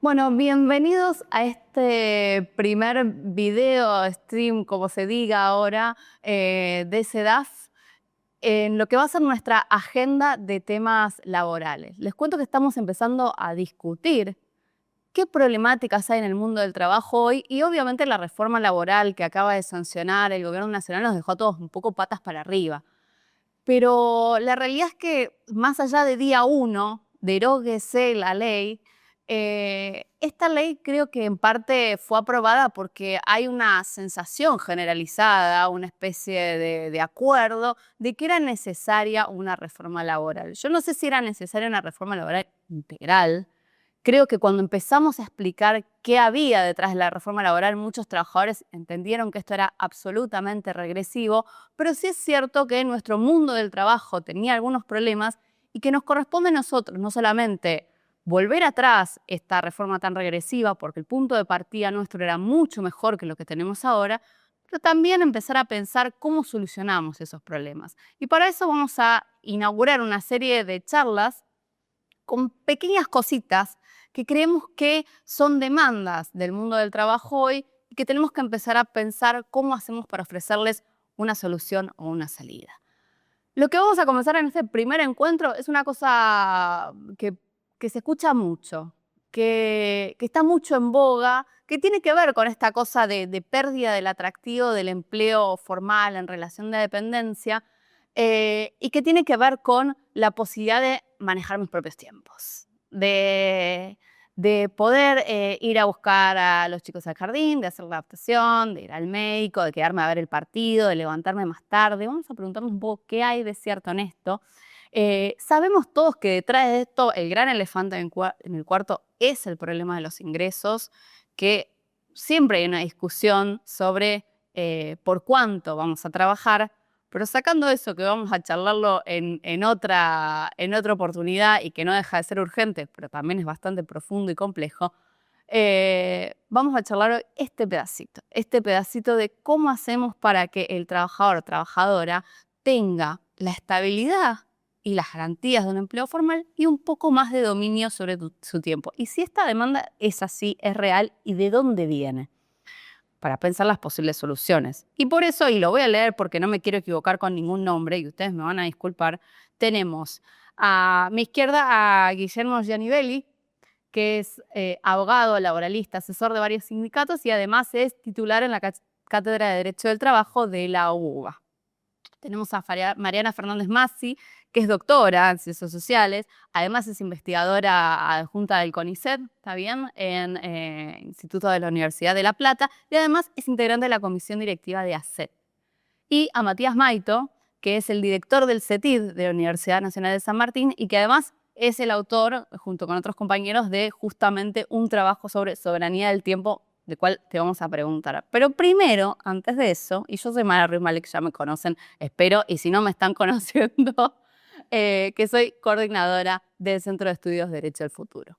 Bueno, bienvenidos a este primer video, stream, como se diga ahora, de CEDAF, en lo que va a ser nuestra agenda de temas laborales. Les cuento que estamos empezando a discutir qué problemáticas hay en el mundo del trabajo hoy y obviamente la reforma laboral que acaba de sancionar el gobierno nacional nos dejó a todos un poco patas para arriba. Pero la realidad es que más allá de día uno, deróguese la ley, esta ley creo que en parte fue aprobada porque hay una sensación generalizada, una especie de acuerdo de que era necesaria una reforma laboral. Yo no sé si era necesaria una reforma laboral integral. Creo que cuando empezamos a explicar qué había detrás de la reforma laboral, muchos trabajadores entendieron que esto era absolutamente regresivo, pero sí es cierto que nuestro mundo del trabajo tenía algunos problemas y que nos corresponde a nosotros no solamente volver atrás esta reforma tan regresiva, porque el punto de partida nuestro era mucho mejor que lo que tenemos ahora, pero también empezar a pensar cómo solucionamos esos problemas. Y para eso vamos a inaugurar una serie de charlas con pequeñas cositas que creemos que son demandas del mundo del trabajo hoy y que tenemos que empezar a pensar cómo hacemos para ofrecerles una solución o una salida. Lo que vamos a comenzar en este primer encuentro es una cosa que se escucha mucho, que está mucho en boga, que tiene que ver con esta cosa de pérdida del atractivo del empleo formal en relación de dependencia, y que tiene que ver con la posibilidad de manejar mis propios tiempos, de poder ir a buscar a los chicos al jardín, de hacer la adaptación, de ir al médico, de quedarme a ver el partido, de levantarme más tarde. Vamos a preguntarnos un poco qué hay de cierto en esto. Sabemos todos que detrás de esto el gran elefante en el cuarto es el problema de los ingresos, que siempre hay una discusión sobre por cuánto vamos a trabajar, pero sacando eso, que vamos a charlarlo en otra oportunidad y que no deja de ser urgente, pero también es bastante profundo y complejo, vamos a charlar hoy este pedacito de cómo hacemos para que el trabajador o trabajadora tenga la estabilidad y las garantías de un empleo formal y un poco más de dominio sobre su tiempo. Y si esta demanda es así, es real, ¿y de dónde viene? Para pensar las posibles soluciones. Y por eso, y lo voy a leer porque no me quiero equivocar con ningún nombre, y ustedes me van a disculpar, tenemos a mi izquierda a Guillermo Gianibelli, que es abogado, laboralista, asesor de varios sindicatos y además es titular en la Cátedra de Derecho del Trabajo de la UBA. Tenemos a Mariana Fernández Massi, que es doctora en Ciencias Sociales, además es investigadora adjunta del CONICET, ¿está bien?, en Instituto de la Universidad de La Plata, y además es integrante de la comisión directiva de ACET. Y a Matías Maito, que es el director del CETID de la Universidad Nacional de San Martín y que además es el autor, junto con otros compañeros, de justamente un trabajo sobre soberanía del tiempo, del cual te vamos a preguntar. Pero primero, antes de eso, y yo soy Mara Ruiz Malek, ya me conocen, espero, y si no me están conociendo, que soy coordinadora del Centro de Estudios de Derecho del Futuro.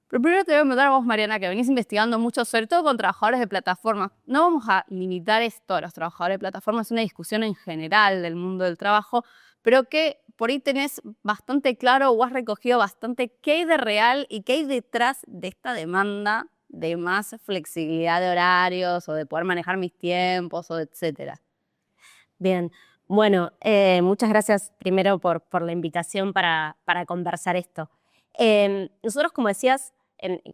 Pero primero te voy a preguntar a vos, Mariana, que venís investigando mucho, sobre todo con trabajadores de plataformas. No vamos a limitar esto a los trabajadores de plataformas, es una discusión en general del mundo del trabajo, pero que por ahí tenés bastante claro o has recogido bastante qué hay de real y qué hay detrás de esta demanda de más flexibilidad de horarios o de poder manejar mis tiempos o etcétera. Bien, bueno, muchas gracias primero por la invitación para conversar esto. Nosotros, como decías,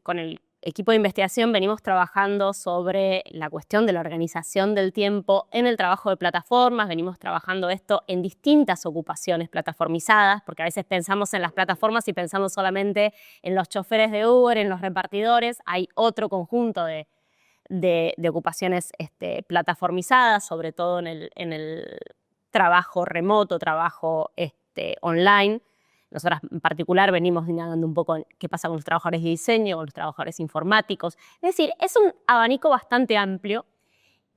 con el equipo de investigación venimos trabajando sobre la cuestión de la organización del tiempo en el trabajo de plataformas, venimos trabajando esto en distintas ocupaciones plataformizadas, porque a veces pensamos en las plataformas y pensamos solamente en los choferes de Uber, en los repartidores, hay otro conjunto de ocupaciones plataformizadas, sobre todo en el trabajo remoto, trabajo online. Nosotras en particular venimos indagando un poco en qué pasa con los trabajadores de diseño, con los trabajadores informáticos. Es decir, es un abanico bastante amplio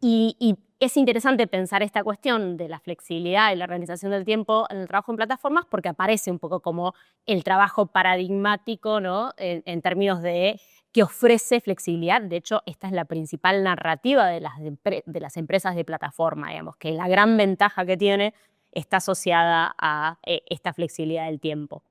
y es interesante pensar esta cuestión de la flexibilidad y la organización del tiempo en el trabajo en plataformas porque aparece un poco como el trabajo paradigmático, ¿no?, en términos de que ofrece flexibilidad. De hecho, esta es la principal narrativa de las empresas de plataforma, digamos, que la gran ventaja que tiene está asociada a esta flexibilidad del tiempo.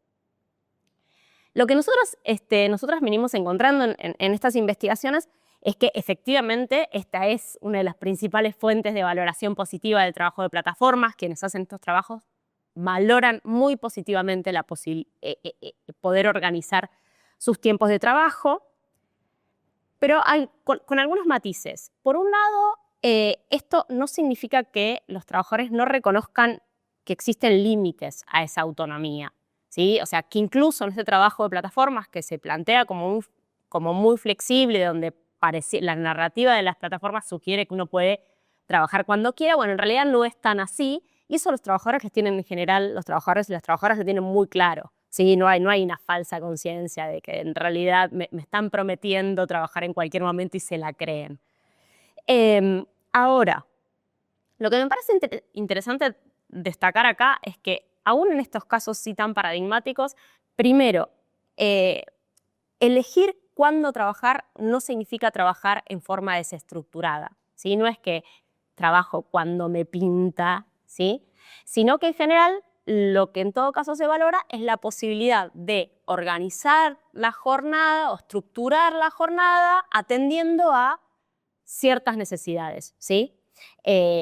Lo que nosotras venimos encontrando en estas investigaciones es que efectivamente esta es una de las principales fuentes de valoración positiva del trabajo de plataformas. Quienes hacen estos trabajos valoran muy positivamente la poder organizar sus tiempos de trabajo, pero con algunos matices. Por un lado, esto no significa que los trabajadores no reconozcan que existen límites a esa autonomía, ¿sí? O sea, que incluso en este trabajo de plataformas que se plantea como muy flexible, donde la narrativa de las plataformas sugiere que uno puede trabajar cuando quiera, bueno, en realidad no es tan así, y eso los trabajadores les tienen en general, los trabajadores y las trabajadoras lo tienen muy claro. Sí, no hay una falsa conciencia de que en realidad me están prometiendo trabajar en cualquier momento y se la creen. Ahora, lo que me parece interesante destacar acá es que aún en estos casos sí tan paradigmáticos, primero, elegir cuándo trabajar no significa trabajar en forma desestructurada, ¿sí? No es que trabajo cuando me pinta, ¿sí? Sino que en general lo que en todo caso se valora es la posibilidad de organizar la jornada o estructurar la jornada atendiendo a ciertas necesidades, ¿sí?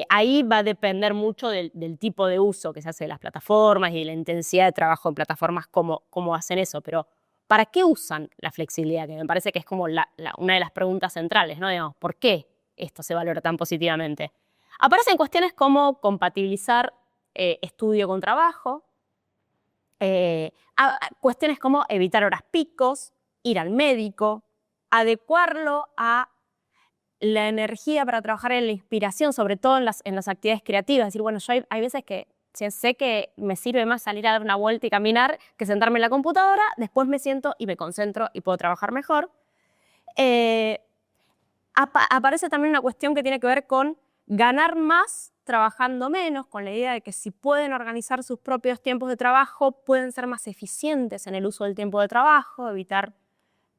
Ahí va a depender mucho del tipo de uso que se hace de las plataformas y de la intensidad de trabajo en plataformas, cómo hacen eso, pero ¿para qué usan la flexibilidad? Que me parece que es como una de las preguntas centrales, ¿no? Digamos, ¿por qué esto se valora tan positivamente? Aparecen cuestiones como compatibilizar estudio con trabajo, cuestiones como evitar horas picos, ir al médico, adecuarlo a la energía para trabajar en la inspiración, sobre todo en las actividades creativas. Es decir, bueno, yo hay veces que sé que me sirve más salir a dar una vuelta y caminar que sentarme en la computadora, después me siento y me concentro y puedo trabajar mejor. Aparece también una cuestión que tiene que ver con ganar más trabajando menos, con la idea de que si pueden organizar sus propios tiempos de trabajo, pueden ser más eficientes en el uso del tiempo de trabajo, evitar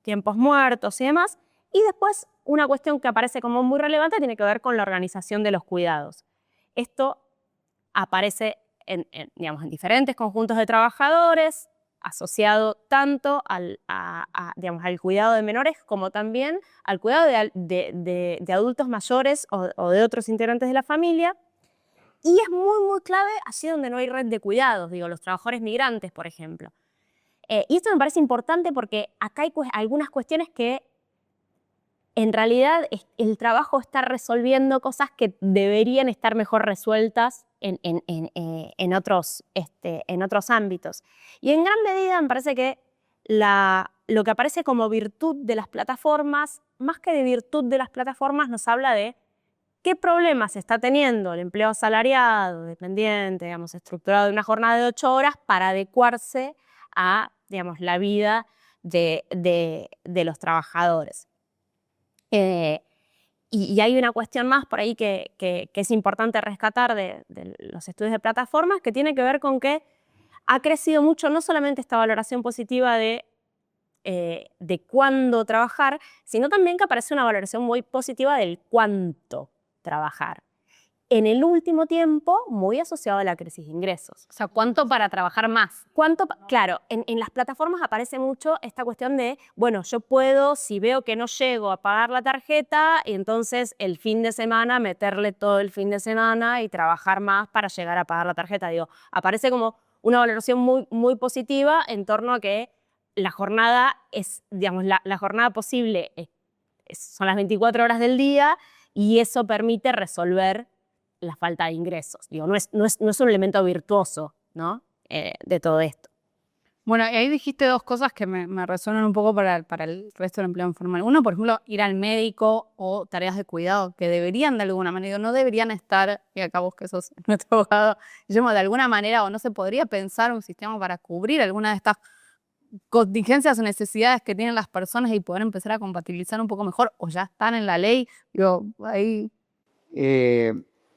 tiempos muertos y demás. Y después, una cuestión que aparece como muy relevante tiene que ver con la organización de los cuidados. Esto aparece digamos, en diferentes conjuntos de trabajadores, asociado tanto digamos, al cuidado de menores como también al cuidado de adultos mayores o de otros integrantes de la familia. Y es muy clave allí donde no hay red de cuidados, digo, los trabajadores migrantes, por ejemplo. Y esto me parece importante porque acá hay algunas cuestiones que en realidad el trabajo está resolviendo cosas que deberían estar mejor resueltas en otros ámbitos. Y en gran medida me parece que lo que aparece como virtud de las plataformas, más que de virtud de las plataformas, nos habla de qué problemas está teniendo el empleado asalariado, dependiente, digamos, estructurado de una jornada de 8 horas para adecuarse a, digamos, la vida de los trabajadores. Y hay una cuestión más por ahí que es importante rescatar de los estudios de plataformas, que tiene que ver con que ha crecido mucho no solamente esta valoración positiva de cuándo trabajar, sino también que aparece una valoración muy positiva del cuánto trabajar. En el último tiempo, muy asociado a la crisis de ingresos. O sea, ¿cuánto para trabajar más? Claro, en las plataformas aparece mucho esta cuestión de, bueno, yo puedo, si veo que no llego a pagar la tarjeta, y entonces el fin de semana meterle todo el fin de semana y trabajar más para llegar a pagar la tarjeta. Digo, aparece como una valoración muy positiva en torno a que la jornada es, digamos, la jornada posible son las 24 horas del día y eso permite resolver la falta de ingresos. Digo, no es un elemento virtuoso, ¿no? De todo esto. Bueno, y ahí dijiste dos cosas que me resuenan un poco para el resto del empleo informal. Uno, por ejemplo, ir al médico o tareas de cuidado, que deberían de alguna manera, no deberían estar, y acá vos que sos nuestro abogado, de alguna manera, o no se podría pensar un sistema para cubrir alguna de estas contingencias o necesidades que tienen las personas y poder empezar a compatibilizar un poco mejor, o ya están en la ley. Digo, ahí...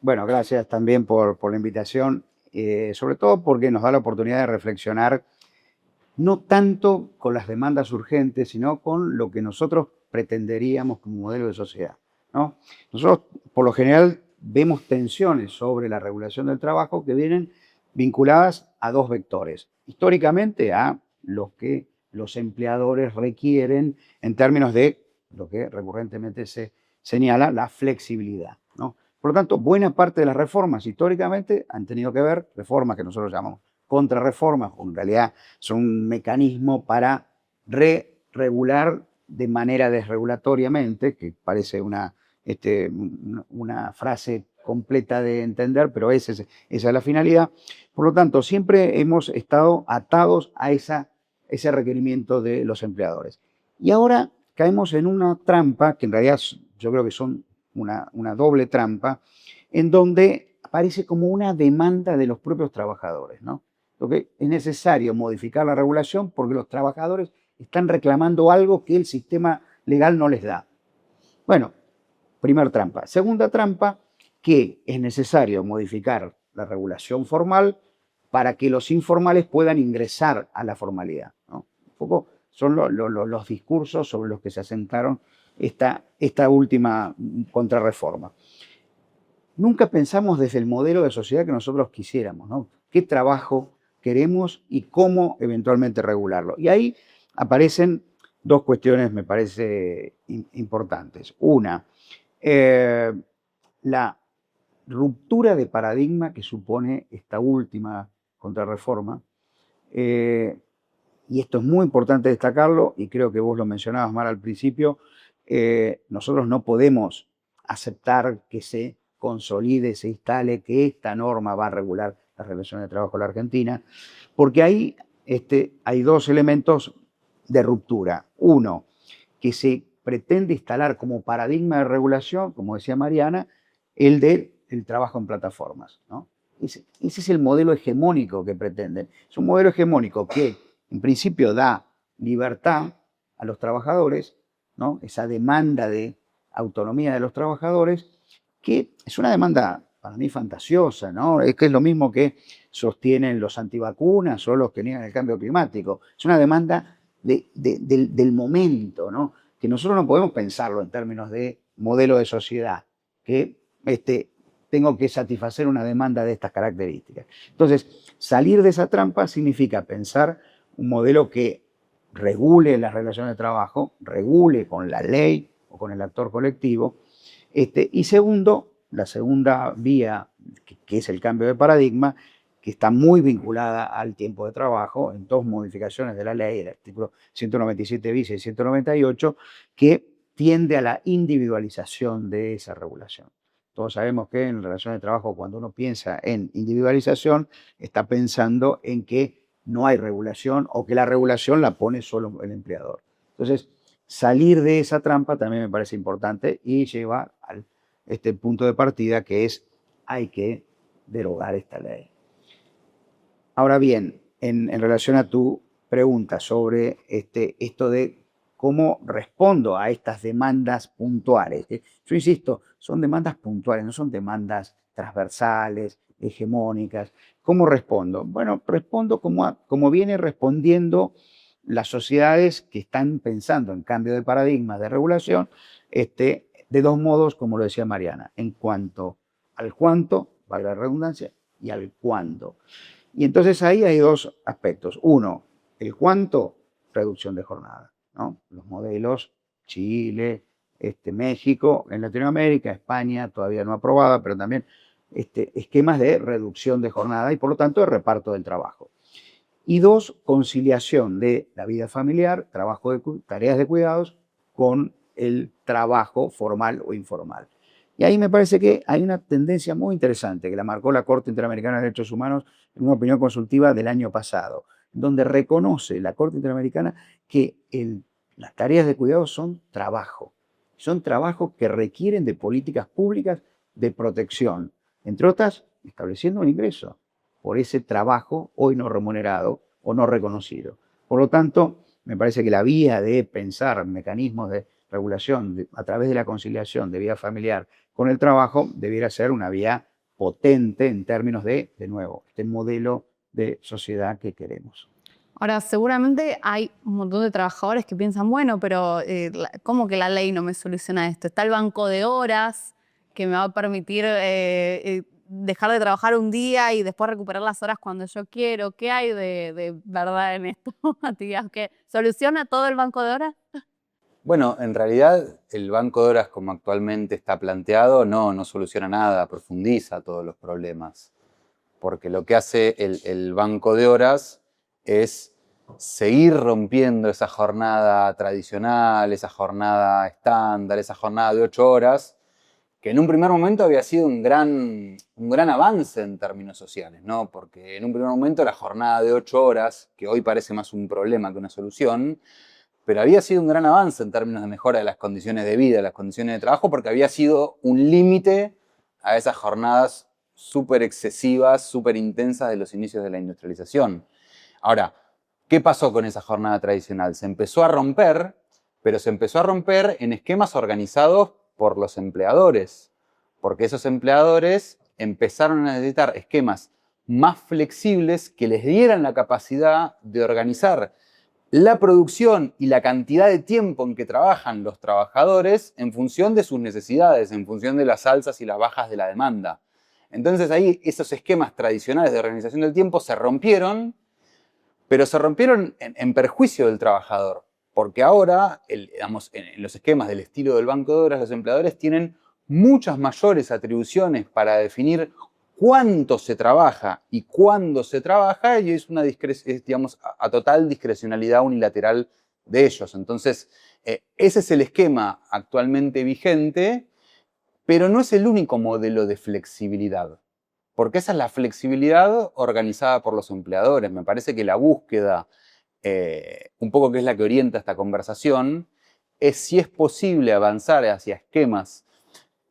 Bueno, gracias también por la invitación, sobre todo porque nos da la oportunidad de reflexionar no tanto con las demandas urgentes, sino con lo que nosotros pretenderíamos como modelo de sociedad, ¿no? Nosotros, por lo general, vemos tensiones sobre la regulación del trabajo que vienen vinculadas a dos vectores. Históricamente, a los que los empleadores requieren en términos de lo que recurrentemente se señala, la flexibilidad, ¿no? Por lo tanto, buena parte de las reformas históricamente han tenido que ver, reformas que nosotros llamamos contrarreformas, o en realidad son un mecanismo para regular de manera desregulatoriamente, que parece una frase completa de entender, pero esa es la finalidad. Por lo tanto, siempre hemos estado atados a ese requerimiento de los empleadores. Y ahora caemos en una trampa, que en realidad yo creo que son una doble trampa, en donde aparece como una demanda de los propios trabajadores, ¿no? Porque es necesario modificar la regulación porque los trabajadores están reclamando algo que el sistema legal no les da. Bueno, primera trampa. Segunda trampa, que es necesario modificar la regulación formal para que los informales puedan ingresar a la formalidad, ¿no? Un poco son los discursos sobre los que se asentaron esta última contrarreforma. Nunca pensamos desde el modelo de sociedad que nosotros quisiéramos, ¿no? ¿Qué trabajo queremos y cómo eventualmente regularlo? Y ahí aparecen dos cuestiones, me parece, importantes. Una, la ruptura de paradigma que supone esta última contrarreforma. Y esto es muy importante destacarlo, y creo que vos lo mencionabas, Mar, al principio. Nosotros no podemos aceptar que se consolide, se instale, que esta norma va a regular las relaciones de trabajo en la Argentina, porque ahí hay dos elementos de ruptura. Uno, que se pretende instalar como paradigma de regulación, como decía Mariana, el del trabajo en plataformas, ¿no? Ese es el modelo hegemónico que pretenden. Es un modelo hegemónico que, en principio, da libertad a los trabajadores, ¿no? Esa demanda de autonomía de los trabajadores, que es una demanda para mí fantasiosa, ¿no? Es que es lo mismo que sostienen los antivacunas o los que niegan el cambio climático. Es una demanda del momento, ¿no? Que nosotros no podemos pensarlo en términos de modelo de sociedad, que tengo que satisfacer una demanda de estas características. Entonces, salir de esa trampa significa pensar un modelo que regule las relaciones de trabajo, regule con la ley o con el actor colectivo. Y segundo, la segunda vía, que es el cambio de paradigma, que está muy vinculada al tiempo de trabajo en dos modificaciones de la ley, el artículo 197 bis y 198, que tiende a la individualización de esa regulación. Todos sabemos que en relaciones de trabajo, cuando uno piensa en individualización, está pensando en que no hay regulación o que la regulación la pone solo el empleador. Entonces, salir de esa trampa también me parece importante y lleva a este punto de partida, que es: hay que derogar esta ley. Ahora bien, en relación a tu pregunta sobre esto de cómo respondo a estas demandas puntuales. Yo insisto, son demandas puntuales, no son demandas transversales, hegemónicas. ¿Cómo respondo? Bueno, respondo como viene respondiendo las sociedades que están pensando en cambio de paradigmas de regulación, de dos modos, como lo decía Mariana, en cuanto al cuánto, valga la redundancia, y al cuándo. Y entonces ahí hay dos aspectos. Uno, el cuánto, reducción de jornada, ¿no? Los modelos, Chile, México, en Latinoamérica, España todavía no aprobada, pero también esquemas de reducción de jornada y por lo tanto de reparto del trabajo. Y dos, conciliación de la vida familiar, tareas de cuidados con el trabajo formal o informal. Y ahí me parece que hay una tendencia muy interesante que la marcó la Corte Interamericana de Derechos Humanos en una opinión consultiva del año pasado, donde reconoce la Corte Interamericana que las tareas de cuidado son trabajo que requieren de políticas públicas de protección, entre otras, estableciendo un ingreso por ese trabajo hoy no remunerado o no reconocido. Por lo tanto, me parece que la vía de pensar mecanismos de regulación a través de la conciliación de vida familiar con el trabajo debiera ser una vía potente en términos de nuevo, este modelo de sociedad que queremos. Ahora, seguramente hay un montón de trabajadores que piensan, bueno, pero ¿cómo que la ley no me soluciona esto? Está el banco de horas que me va a permitir dejar de trabajar un día y después recuperar las horas cuando yo quiero. ¿Qué hay de verdad en esto, Matías? ¿Que soluciona todo el banco de horas? Bueno, en realidad el banco de horas como actualmente está planteado no soluciona nada, profundiza todos los problemas. Porque lo que hace el banco de horas es seguir rompiendo esa jornada tradicional, esa jornada estándar, esa jornada de 8 horas, que en un primer momento había sido un gran avance en términos sociales, ¿no? Porque en un primer momento la jornada de 8 horas, que hoy parece más un problema que una solución, pero había sido un gran avance en términos de mejora de las condiciones de vida, de las condiciones de trabajo, porque había sido un límite a esas jornadas súper excesivas, súper intensas de los inicios de la industrialización. Ahora, ¿qué pasó con esa jornada tradicional? Se empezó a romper, pero se empezó a romper en esquemas organizados por los empleadores, porque esos empleadores empezaron a necesitar esquemas más flexibles que les dieran la capacidad de organizar la producción y la cantidad de tiempo en que trabajan los trabajadores en función de sus necesidades, en función de las alzas y las bajas de la demanda. Entonces ahí esos esquemas tradicionales de organización del tiempo se rompieron, pero se rompieron en perjuicio del trabajador, porque ahora, digamos, en los esquemas del estilo del banco de horas, los empleadores tienen muchas mayores atribuciones para definir cuánto se trabaja y cuándo se trabaja, y es digamos, a total discrecionalidad unilateral de ellos. Entonces, ese es el esquema actualmente vigente, pero no es el único modelo de flexibilidad, porque esa es la flexibilidad organizada por los empleadores. Me parece que la búsqueda, un poco que es la que orienta esta conversación, es si es posible avanzar hacia esquemas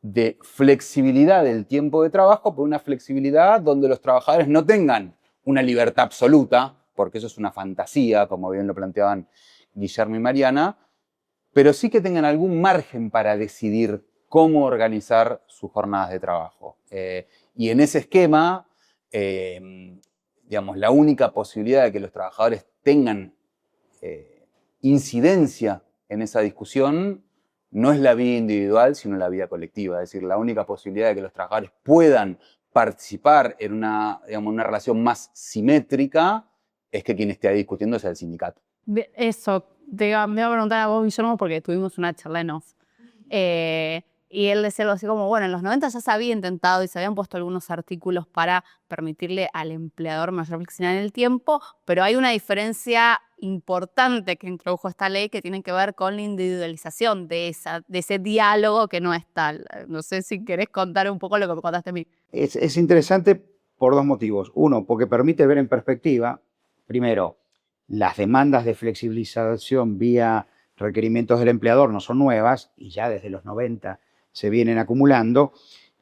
de flexibilidad del tiempo de trabajo, pero una flexibilidad donde los trabajadores no tengan una libertad absoluta, porque eso es una fantasía, como bien lo planteaban Guillermo y Mariana, pero sí que tengan algún margen para decidir cómo organizar sus jornadas de trabajo. Y en ese esquema, digamos, la única posibilidad de que los trabajadores tengan incidencia en esa discusión no es la vía individual, sino la vía colectiva. Es decir, la única posibilidad de que los trabajadores puedan participar en digamos, una relación más simétrica es que quien esté ahí discutiendo sea el sindicato. Eso, me iba a preguntar a vos, Guillermo, porque tuvimos una charla en off. Y él decía algo así como, bueno, en los 90 ya se había intentado y se habían puesto algunos artículos para permitirle al empleador mayor flexibilidad en el tiempo, pero hay una diferencia importante que introdujo esta ley que tiene que ver con la individualización de ese diálogo que no es tal. No sé si querés contar un poco lo que me contaste a mí. Es interesante por dos motivos. Uno, porque permite ver en perspectiva, primero, las demandas de flexibilización vía requerimientos del empleador no son nuevas y ya desde los 90 se vienen acumulando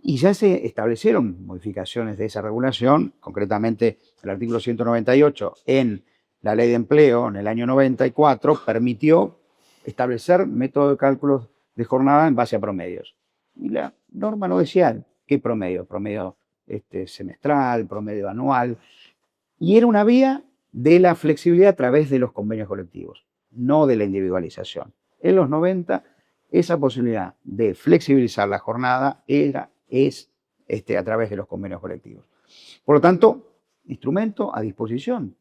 y ya se establecieron modificaciones de esa regulación, concretamente el artículo 198 en la Ley de Empleo en el año 94 permitió establecer métodos de cálculo de jornada en base a promedios. Y la norma no decía qué promedio, promedio semestral, promedio anual, y era una vía de la flexibilidad a través de los convenios colectivos, no de la individualización. En los 90, esa posibilidad de flexibilizar la jornada es a través de los convenios colectivos. Por lo tanto, instrumento a disposición,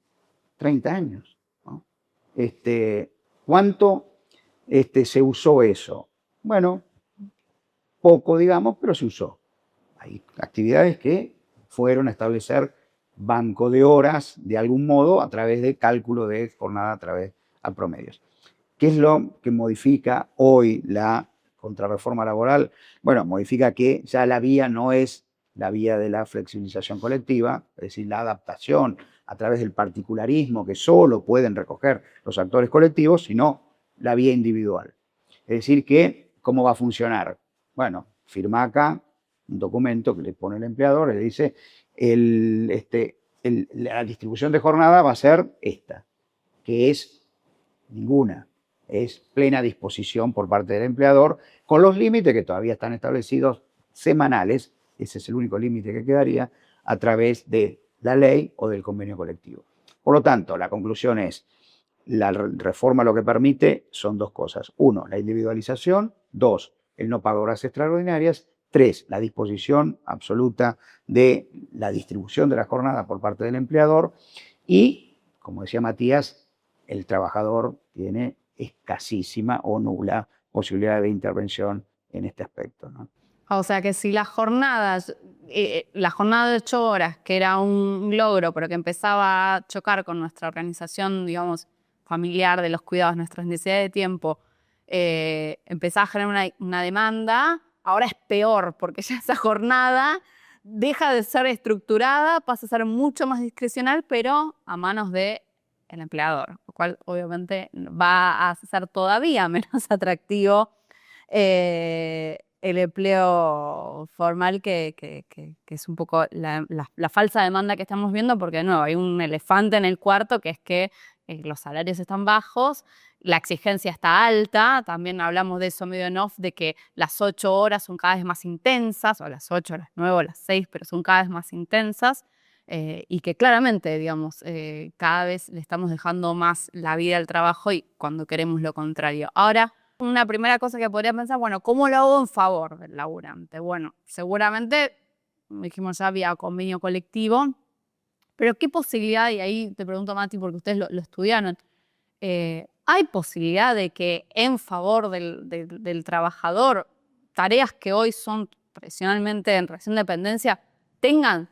30 años, ¿no? ¿Cuánto se usó eso? Bueno, poco, digamos, pero se usó. Hay actividades que fueron a establecer banco de horas de algún modo a través de cálculo de jornada a promedios. ¿Qué es lo que modifica hoy la contrarreforma laboral? Bueno, modifica que ya la vía no es la vía de la flexibilización colectiva, es decir, la adaptación a través del particularismo que solo pueden recoger los actores colectivos, sino la vía individual. Es decir, que ¿cómo va a funcionar? Bueno, firma acá un documento que le pone el empleador, le dice, la distribución de jornada va a ser esta, que es ninguna, es plena disposición por parte del empleador, con los límites que todavía están establecidos semanales, ese es el único límite que quedaría, a través de la ley o del convenio colectivo. Por lo tanto, la conclusión es, la reforma lo que permite son dos cosas. Uno, la individualización. Dos, el no pago horas extraordinarias. 3, la disposición absoluta de la distribución de la jornada por parte del empleador y, como decía Matías, el trabajador tiene escasísima o nula posibilidad de intervención en este aspecto, ¿no? O sea que si la jornada de 8 horas, que era un logro, pero que empezaba a chocar con nuestra organización, digamos, familiar de los cuidados, nuestras necesidades de tiempo, empezaba a generar una demanda, ahora es peor, porque ya esa jornada deja de ser estructurada, pasa a ser mucho más discrecional, pero a manos del empleador, lo cual obviamente va a hacer todavía menos atractivo el empleo formal, que es un poco la falsa demanda que estamos viendo, porque de nuevo hay un elefante en el cuarto, que es que los salarios están bajos, la exigencia está alta, también hablamos de eso medio en off, de que las 8 horas son cada vez más intensas, o las 8, las 9, o las 6, pero son cada vez más intensas, y que claramente, digamos, cada vez le estamos dejando más la vida al trabajo y cuando queremos lo contrario. Ahora, una primera cosa que podría pensar, bueno, ¿cómo lo hago en favor del laburante? Bueno, seguramente, dijimos ya, había convenio colectivo, pero ¿qué posibilidad? Y ahí te pregunto, Mati, porque ustedes lo estudiaron, ¿hay posibilidad de que en favor del trabajador, tareas que hoy son tradicionalmente en relación de dependencia, tengan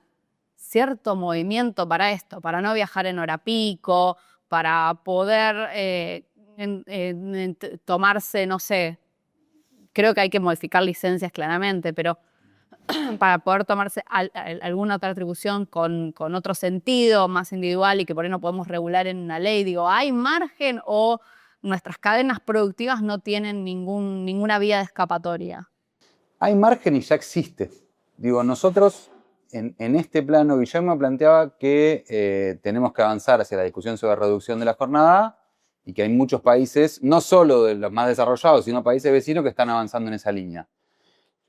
cierto movimiento para esto, para no viajar en hora pico, para poder tomarse, no sé, creo que hay que modificar licencias claramente, pero para poder tomarse alguna otra atribución con otro sentido, más individual y que por ahí no podemos regular en una ley? Digo, ¿hay margen o nuestras cadenas productivas no tienen ninguna vía de escapatoria? Hay margen y ya existe. Digo, nosotros en este plano, Guillermo planteaba que tenemos que avanzar hacia la discusión sobre la reducción de la jornada y que hay muchos países, no solo de los más desarrollados, sino países vecinos que están avanzando en esa línea.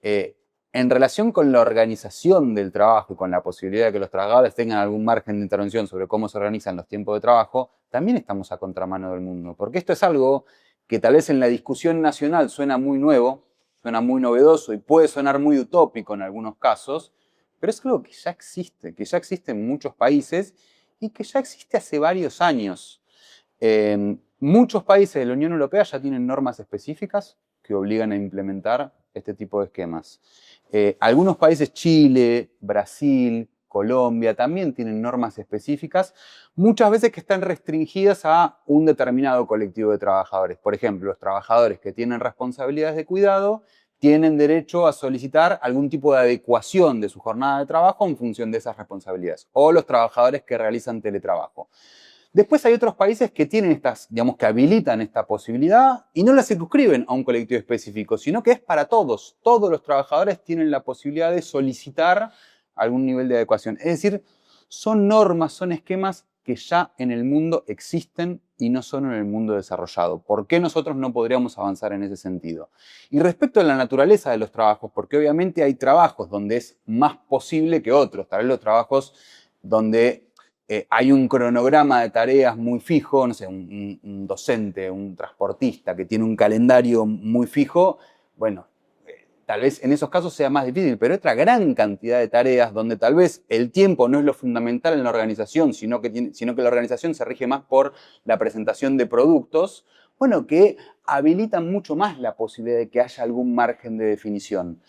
En relación con la organización del trabajo y con la posibilidad de que los trabajadores tengan algún margen de intervención sobre cómo se organizan los tiempos de trabajo, también estamos a contramano del mundo. Porque esto es algo que tal vez en la discusión nacional suena muy nuevo, suena muy novedoso y puede sonar muy utópico en algunos casos, pero es algo que ya existe en muchos países y que ya existe hace varios años. Muchos países de la Unión Europea ya tienen normas específicas que obligan a implementar este tipo de esquemas. Algunos países, Chile, Brasil, Colombia, también tienen normas específicas, muchas veces que están restringidas a un determinado colectivo de trabajadores. Por ejemplo, los trabajadores que tienen responsabilidades de cuidado tienen derecho a solicitar algún tipo de adecuación de su jornada de trabajo en función de esas responsabilidades. O los trabajadores que realizan teletrabajo. Después hay otros países que tienen estas, digamos, que habilitan esta posibilidad y no la circunscriben a un colectivo específico, sino que es para todos. Todos los trabajadores tienen la posibilidad de solicitar algún nivel de adecuación. Es decir, son normas, son esquemas que ya en el mundo existen y no solo en el mundo desarrollado. ¿Por qué nosotros no podríamos avanzar en ese sentido? Y respecto a la naturaleza de los trabajos, porque obviamente hay trabajos donde es más posible que otros. Tal vez los trabajos donde hay un cronograma de tareas muy fijo, no sé, un docente, un transportista que tiene un calendario muy fijo, bueno, tal vez en esos casos sea más difícil, pero hay otra gran cantidad de tareas donde tal vez el tiempo no es lo fundamental en la organización, sino que la organización se rige más por la presentación de productos, bueno, que habilitan mucho más la posibilidad de que haya algún margen de definición.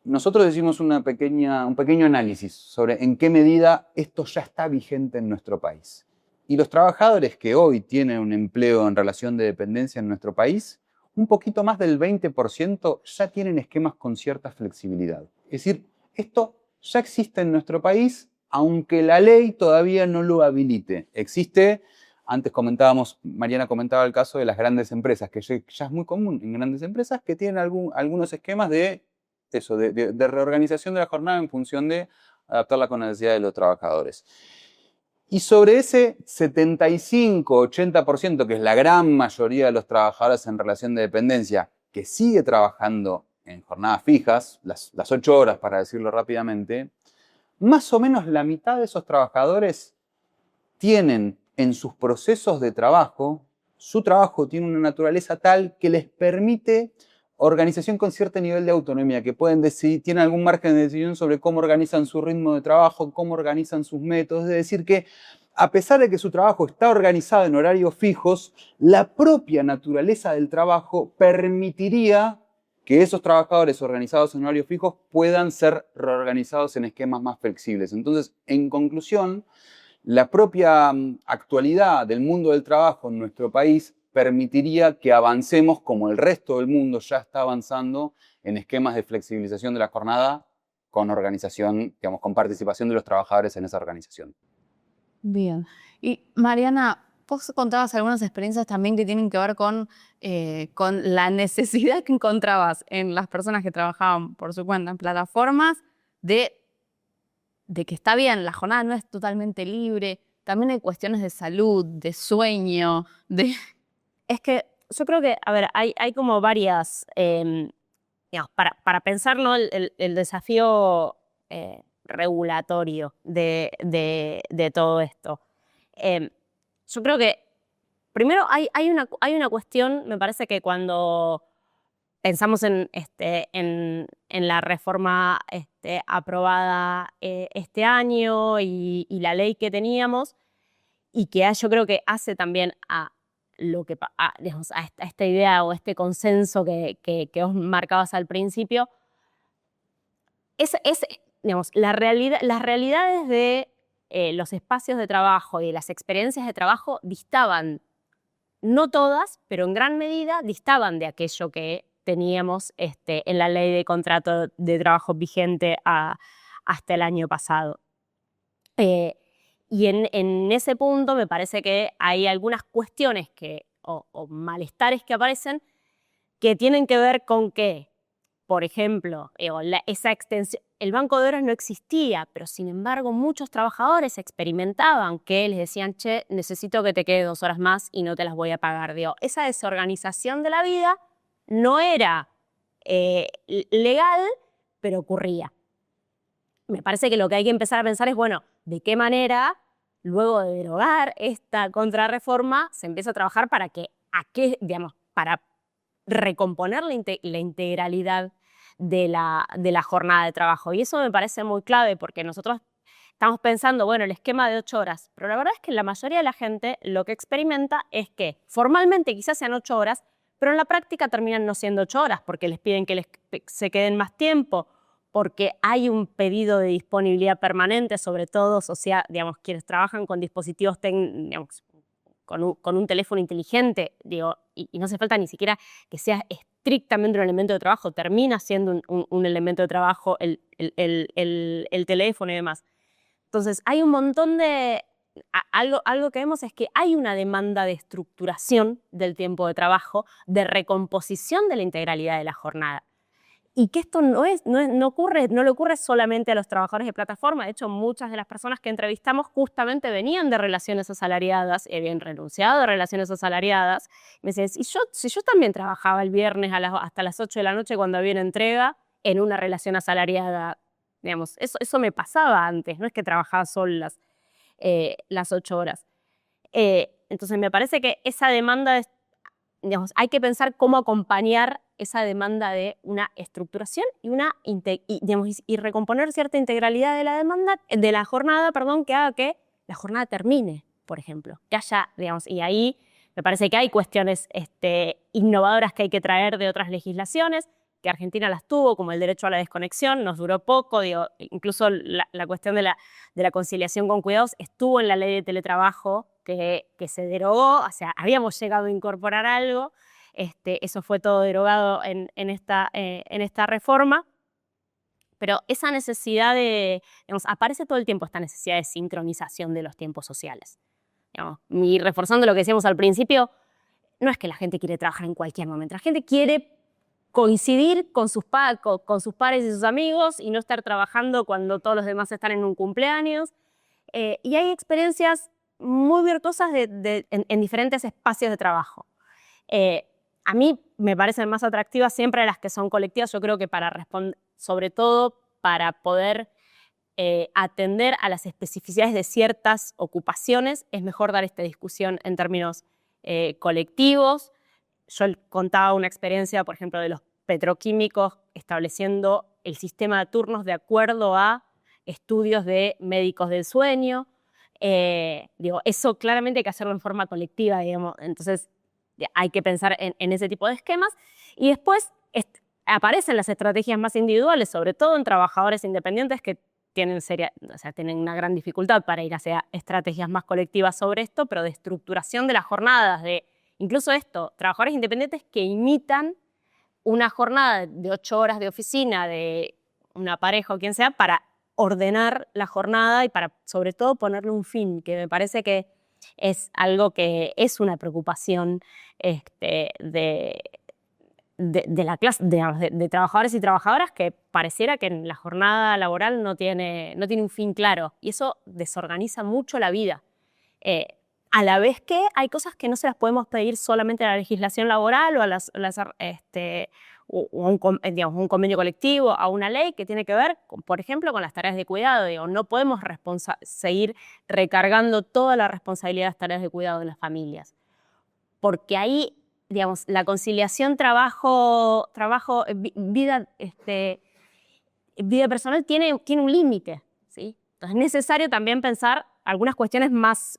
Nosotros hicimos un pequeño análisis sobre en qué medida esto ya está vigente en nuestro país. Y los trabajadores que hoy tienen un empleo en relación de dependencia en nuestro país, un poquito más del 20% ya tienen esquemas con cierta flexibilidad. Es decir, esto ya existe en nuestro país, aunque la ley todavía no lo habilite. Existe, antes Mariana comentaba el caso de las grandes empresas, que ya es muy común en grandes empresas que tienen algunos esquemas de reorganización de la jornada en función de adaptarla con la necesidad de los trabajadores. Y sobre ese 75-80%, que es la gran mayoría de los trabajadores en relación de dependencia, que sigue trabajando en jornadas fijas, las 8 horas para decirlo rápidamente, más o menos la mitad de esos trabajadores tienen en sus procesos de trabajo, su trabajo tiene una naturaleza tal que les permite organización con cierto nivel de autonomía, que pueden decidir, tienen algún margen de decisión sobre cómo organizan su ritmo de trabajo, cómo organizan sus métodos. Es decir, que a pesar de que su trabajo está organizado en horarios fijos, la propia naturaleza del trabajo permitiría que esos trabajadores organizados en horarios fijos puedan ser reorganizados en esquemas más flexibles. Entonces, en conclusión, la propia actualidad del mundo del trabajo en nuestro país permitiría que avancemos como el resto del mundo ya está avanzando en esquemas de flexibilización de la jornada con organización, digamos, con participación de los trabajadores en esa organización. Bien. Y Mariana, vos contabas algunas experiencias también que tienen que ver con la necesidad que encontrabas en las personas que trabajaban por su cuenta en plataformas de que está bien, la jornada no es totalmente libre, también hay cuestiones de salud, de sueño, de... Es que yo creo que, a ver, hay como varias, digamos, para pensar, ¿no? el desafío regulatorio de todo esto. Yo creo que primero hay una cuestión, me parece que cuando pensamos en la reforma aprobada este año y la ley que teníamos, y que yo creo que hace también a digamos, a esta idea o este consenso que vos marcabas al principio, digamos, las realidades de los espacios de trabajo y de las experiencias de trabajo distaban, no todas, pero en gran medida distaban de aquello que teníamos en la ley de contrato de trabajo vigente hasta el año pasado. Y en ese punto me parece que hay algunas cuestiones o malestares que aparecen que tienen que ver con que, por ejemplo, esa extensión, el banco de horas no existía, pero sin embargo muchos trabajadores experimentaban que les decían, che, necesito que te quedes 2 horas más y no te las voy a pagar. Digo, esa desorganización de la vida no era legal, pero ocurría. Me parece que lo que hay que empezar a pensar es, bueno, ¿de qué manera, luego de derogar esta contrarreforma, se empieza a trabajar para digamos, para recomponer la integralidad de la jornada de trabajo? Y eso me parece muy clave porque nosotros estamos pensando, bueno, el esquema de 8 horas, pero la verdad es que la mayoría de la gente lo que experimenta es que formalmente quizás sean 8 horas, pero en la práctica terminan no siendo 8 horas porque les piden que se queden más tiempo, porque hay un pedido de disponibilidad permanente, sobre todo, digamos, quienes trabajan con dispositivos digamos, con un teléfono inteligente, digo, y no hace falta ni siquiera que sea estrictamente un elemento de trabajo, termina siendo un elemento de trabajo el teléfono y demás. Entonces, hay un montón de... Algo que vemos es que hay una demanda de estructuración del tiempo de trabajo, de recomposición de la integralidad de la jornada. Y que esto no le ocurre solamente a los trabajadores de plataforma. De hecho, muchas de las personas que entrevistamos justamente venían de relaciones asalariadas, habían renunciado a relaciones asalariadas. Me decían, si yo también trabajaba el viernes hasta las 8 de la noche cuando había una entrega en una relación asalariada, digamos, eso me pasaba antes, no es que trabajaba solo las 8 horas. Entonces, me parece que esa demanda, digamos, hay que pensar cómo acompañar esa demanda de una estructuración y recomponer cierta integralidad de la demanda, de la jornada, perdón, que haga que la jornada termine, por ejemplo. Que haya, digamos, y ahí me parece que hay cuestiones innovadoras que hay que traer de otras legislaciones, que Argentina las tuvo, como el derecho a la desconexión, nos duró poco, digo, incluso la cuestión de la conciliación con cuidados estuvo en la ley de teletrabajo que se derogó, o sea, habíamos llegado a incorporar algo. Eso fue todo derogado en esta reforma, pero esa necesidad digamos, aparece todo el tiempo esta necesidad de sincronización de los tiempos sociales. Digamos, y reforzando lo que decíamos al principio, no es que la gente quiere trabajar en cualquier momento, la gente quiere coincidir con sus pares y sus amigos y no estar trabajando cuando todos los demás están en un cumpleaños. Y hay experiencias muy virtuosas en diferentes espacios de trabajo. A mí me parecen más atractivas siempre las que son colectivas. Yo creo que para responder, sobre todo para poder atender a las especificidades de ciertas ocupaciones, es mejor dar esta discusión en términos colectivos. Yo contaba una experiencia, por ejemplo, de los petroquímicos estableciendo el sistema de turnos de acuerdo a estudios de médicos del sueño. Eso claramente hay que hacerlo en forma colectiva, digamos. Entonces hay que pensar en ese tipo de esquemas. Y después aparecen las estrategias más individuales, sobre todo en trabajadores independientes que tienen una gran dificultad para ir hacia estrategias más colectivas sobre esto, pero de estructuración de las jornadas, incluso trabajadores independientes que imitan una jornada de 8 horas de oficina de una pareja o quien sea para ordenar la jornada y para, sobre todo, ponerle un fin, que me parece que es algo que es una preocupación de la clase, de trabajadores y trabajadoras, que pareciera que en la jornada laboral no tiene un fin claro, y eso desorganiza mucho la vida. A la vez que hay cosas que no se las podemos pedir solamente a la legislación laboral o a un convenio colectivo, a una ley que tiene que ver, por ejemplo, con las tareas de cuidado. No podemos seguir recargando toda la responsabilidad de las tareas de cuidado en las familias, porque ahí, la conciliación vida personal tiene un límite, ¿sí? Entonces es necesario también pensar algunas cuestiones más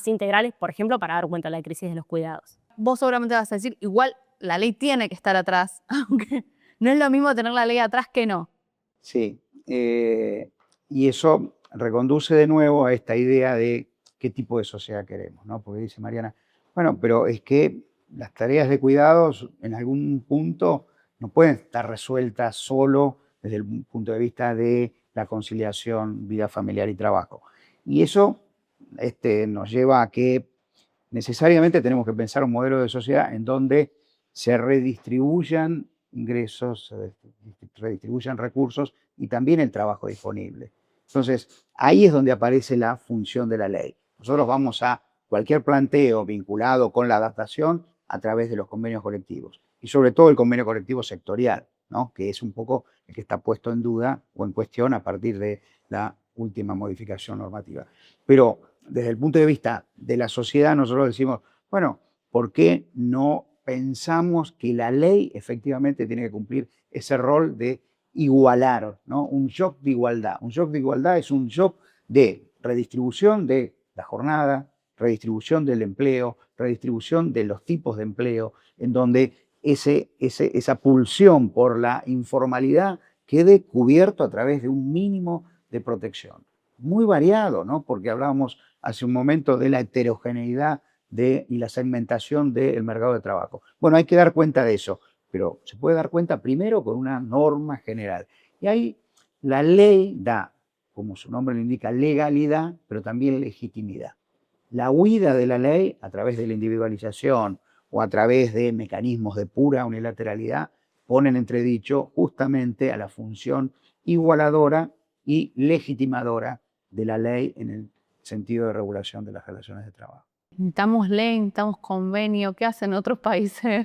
integrales, por ejemplo, para dar cuenta de la crisis de los cuidados. Vos seguramente vas a decir, igual la ley tiene que estar atrás, aunque no es lo mismo tener la ley atrás que no. Sí, y eso reconduce de nuevo a esta idea de qué tipo de sociedad queremos, ¿no? Porque dice Mariana, bueno, pero es que las tareas de cuidados en algún punto no pueden estar resueltas solo desde el punto de vista de la conciliación, vida familiar y trabajo. Y eso nos lleva a que necesariamente tenemos que pensar un modelo de sociedad en donde se redistribuyan ingresos, se redistribuyan recursos y también el trabajo disponible. Entonces, ahí es donde aparece la función de la ley. Nosotros vamos a cualquier planteo vinculado con la adaptación a través de los convenios colectivos y sobre todo el convenio colectivo sectorial, ¿no? Que es un poco el que está puesto en duda o en cuestión a partir de la última modificación normativa. Pero desde el punto de vista de la sociedad, nosotros decimos, bueno, ¿por qué no pensamos que la ley efectivamente tiene que cumplir ese rol de igualar, ¿no? Un shock de igualdad. Un shock de igualdad es un shock de redistribución de la jornada, redistribución del empleo, redistribución de los tipos de empleo, en donde esa pulsión por la informalidad quede cubierto a través de un mínimo de protección. Muy variado, ¿no? Porque hablábamos hace un momento de la heterogeneidad y la segmentación del mercado de trabajo. Bueno, hay que dar cuenta de eso, pero se puede dar cuenta primero con una norma general. Y ahí la ley da, como su nombre lo indica, legalidad, pero también legitimidad. La huida de la ley a través de la individualización o a través de mecanismos de pura unilateralidad ponen entredicho justamente a la función igualadora y legitimadora de la ley en el sentido de regulación de las relaciones de trabajo. Necesitamos ley, necesitamos convenio. ¿Qué hacen otros países?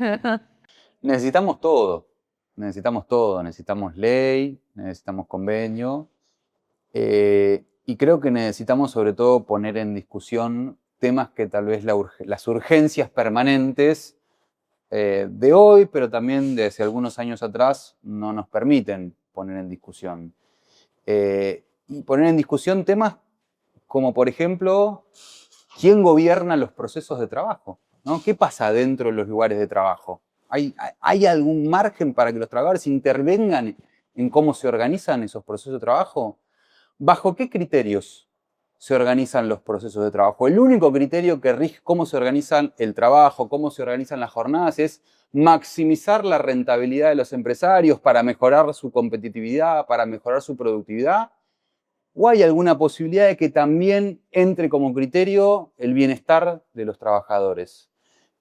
Necesitamos todo. Necesitamos ley, necesitamos convenio. Y creo que necesitamos sobre todo poner en discusión temas que tal vez las urgencias permanentes de hoy, pero también de hace algunos años atrás, no nos permiten poner en discusión. Y poner en discusión temas como, por ejemplo, ¿quién gobierna los procesos de trabajo? ¿No? ¿Qué pasa dentro de los lugares de trabajo? ¿Hay algún margen para que los trabajadores intervengan en cómo se organizan esos procesos de trabajo? ¿Bajo qué criterios se organizan los procesos de trabajo? El único criterio que rige cómo se organizan el trabajo, cómo se organizan las jornadas, es maximizar la rentabilidad de los empresarios para mejorar su competitividad, para mejorar su productividad. ¿O hay alguna posibilidad de que también entre como criterio el bienestar de los trabajadores?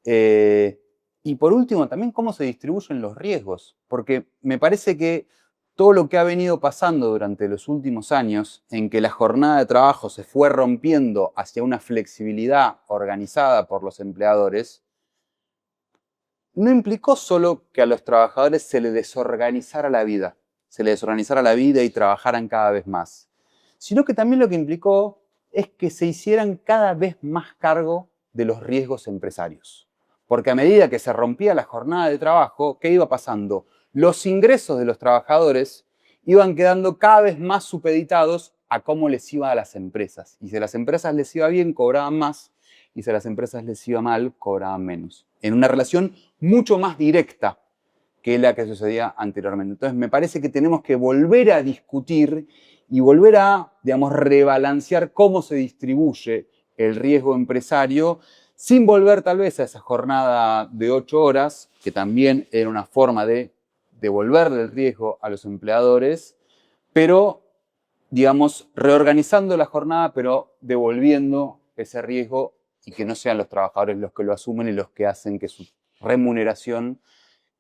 Y por último, también cómo se distribuyen los riesgos, porque me parece que todo lo que ha venido pasando durante los últimos años, en que la jornada de trabajo se fue rompiendo hacia una flexibilidad organizada por los empleadores, no implicó solo que a los trabajadores se les desorganizara la vida y trabajaran cada vez más, sino que también lo que implicó es que se hicieran cada vez más cargo de los riesgos empresarios. Porque a medida que se rompía la jornada de trabajo, ¿qué iba pasando? los ingresos de los trabajadores iban quedando cada vez más supeditados a cómo les iba a las empresas. Y si a las empresas les iba bien, cobraban más, y si a las empresas les iba mal, cobraban menos. En una relación mucho más directa que la que sucedía anteriormente. Entonces, me parece que tenemos que volver a discutir y volver a, digamos, rebalancear cómo se distribuye el riesgo empresario, sin volver tal vez a esa jornada de 8 horas, que también era una forma de devolverle el riesgo a los empleadores, pero, digamos, reorganizando la jornada, pero devolviendo ese riesgo y que no sean los trabajadores los que lo asumen y los que hacen que su remuneración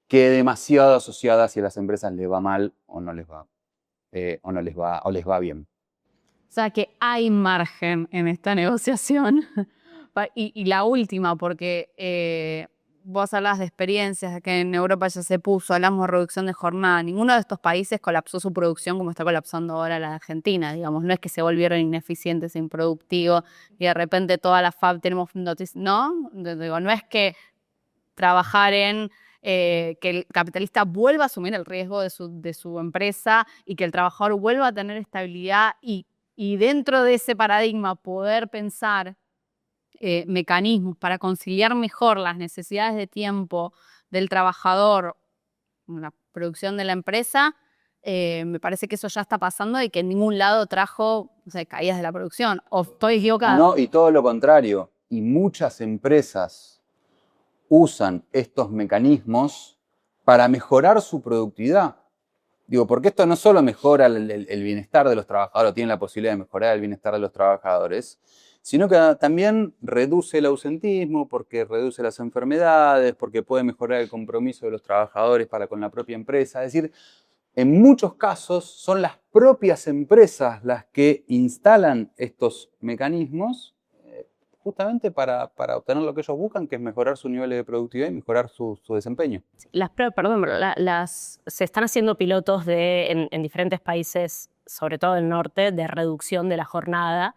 quede demasiado asociada si a las empresas les va mal o no les va, o les va bien. O sea que hay margen en esta negociación. Y la última, porque vos hablás de experiencias que en Europa ya se puso, hablamos de reducción de jornada. Ninguno de estos países colapsó su producción como está colapsando ahora la Argentina, digamos. No es que se volvieron ineficientes e improductivos y de repente toda la FAB tenemos noticias. No, digo, no es que trabajar en que el capitalista vuelva a asumir el riesgo de su empresa y que el trabajador vuelva a tener estabilidad y dentro de ese paradigma poder pensar mecanismos para conciliar mejor las necesidades de tiempo del trabajador con la producción de la empresa, me parece que eso ya está pasando y que en ningún lado trajo, o sea, caídas de la producción. ¿O estoy equivocada? No, y todo lo contrario. Y muchas empresas usan estos mecanismos para mejorar su productividad. Digo, porque esto no solo mejora el bienestar de los trabajadores, o tiene la posibilidad de mejorar el bienestar de los trabajadores, sino que también reduce el ausentismo, porque reduce las enfermedades, porque puede mejorar el compromiso de los trabajadores para con la propia empresa. Es decir, en muchos casos son las propias empresas las que instalan estos mecanismos justamente para obtener lo que ellos buscan, que es mejorar sus niveles de productividad y mejorar su desempeño. Se están haciendo pilotos en diferentes países, sobre todo del norte, de reducción de la jornada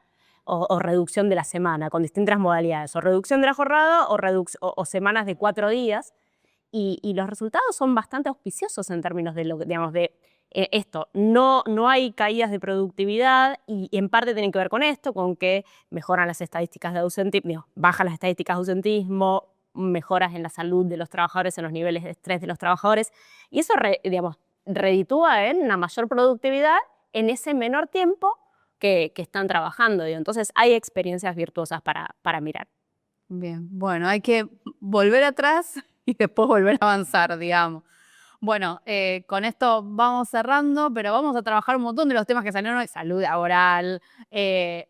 o reducción de la semana, con distintas modalidades, o reducción de la jornada o semanas de 4 días, y los resultados son bastante auspiciosos en términos de, digamos, de esto. No hay caídas de productividad y en parte tienen que ver con esto, con que mejoran las estadísticas de ausentismo, bajan las estadísticas de ausentismo, mejoras en la salud de los trabajadores, en los niveles de estrés de los trabajadores, y eso, reditúa en una mayor productividad en ese menor tiempo que están trabajando. Entonces hay experiencias virtuosas para mirar. Bien, bueno, hay que volver atrás y después volver a avanzar, digamos. Bueno, con esto vamos cerrando, pero vamos a trabajar un montón de los temas que salieron hoy. Salud laboral,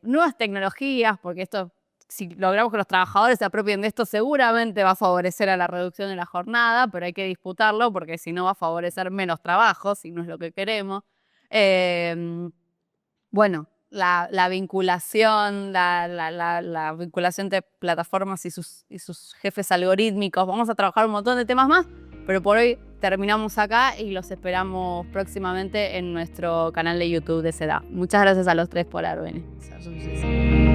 nuevas tecnologías, porque esto, si logramos que los trabajadores se apropien de esto, seguramente va a favorecer a la reducción de la jornada, pero hay que disputarlo porque si no va a favorecer menos trabajo, si no es lo que queremos. Bueno, la vinculación, la vinculación entre plataformas y sus jefes algorítmicos. Vamos a trabajar un montón de temas más, pero por hoy terminamos acá y los esperamos próximamente en nuestro canal de YouTube de SEDA. Muchas gracias a los tres por haber venido.